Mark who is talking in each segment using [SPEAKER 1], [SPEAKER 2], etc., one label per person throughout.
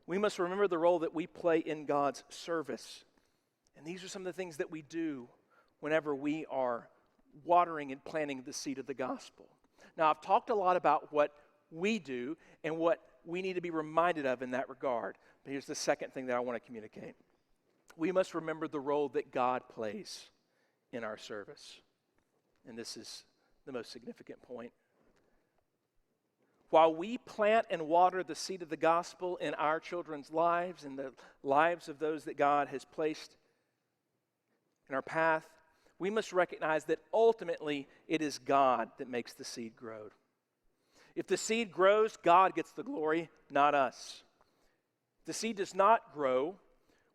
[SPEAKER 1] We must remember the role that we play in God's service. And these are some of the things that we do whenever we are watering and planting the seed of the gospel. Now, I've talked a lot about what we do and what we need to be reminded of in that regard. But here's the second thing that I want to communicate. We must remember the role that God plays in our service. And this is the most significant point. While we plant and water the seed of the gospel in our children's lives and the lives of those that God has placed in our path, we must recognize that ultimately it is God that makes the seed grow. If the seed grows, God gets the glory, not us. If the seed does not grow,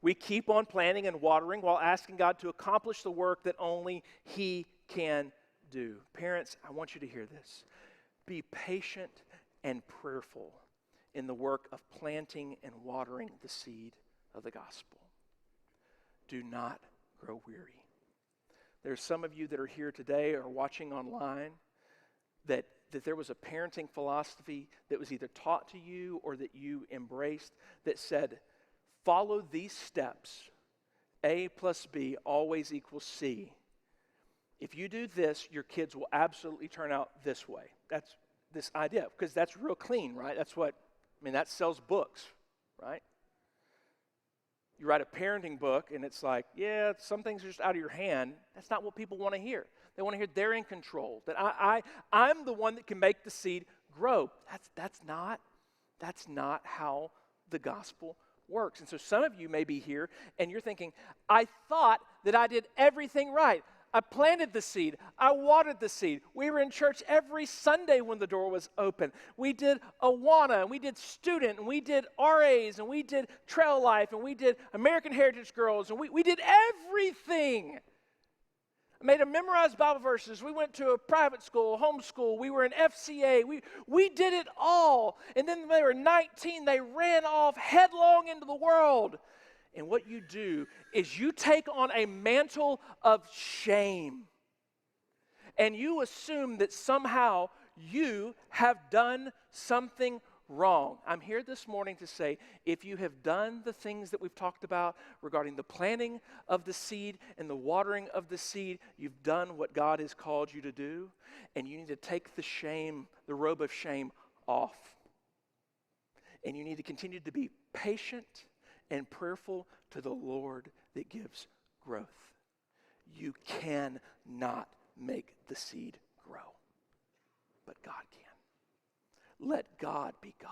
[SPEAKER 1] we keep on planting and watering while asking God to accomplish the work that only He can do. Parents, I want you to hear this. Be patient and prayerful in the work of planting and watering the seed of the gospel. Do not grow weary. There's some of you that are here today or watching online that there was a parenting philosophy that was either taught to you or that you embraced that said, follow these steps. A plus B always equals C. If you do this, your kids will absolutely turn out this way. That's this idea, because that's real clean, right? That sells books, right? You write a parenting book and it's like, yeah, some things are just out of your hand. That's not what people want to hear. They want to hear they're in control, that I'm the one that can make the seed grow. That's not how the gospel works. And so some of you may be here and you're thinking, I thought that I did everything right. I planted the seed. I watered the seed. We were in church every Sunday when the door was open. We did Awana, and we did student, and we did RAs, and we did Trail Life, and we did American Heritage Girls, and we did everything. I made them memorize Bible verses. We went to a private school, homeschool. We were in FCA. We did it all. And then when they were 19, they ran off headlong into the world. And what you do is you take on a mantle of shame. And you assume that somehow you have done something wrong. I'm here this morning to say, if you have done the things that we've talked about regarding the planting of the seed and the watering of the seed, you've done what God has called you to do, and you need to take the shame, the robe of shame off. And you need to continue to be patient and prayerful to the Lord that gives growth. You cannot make the seed grow, but God can. Let God be God.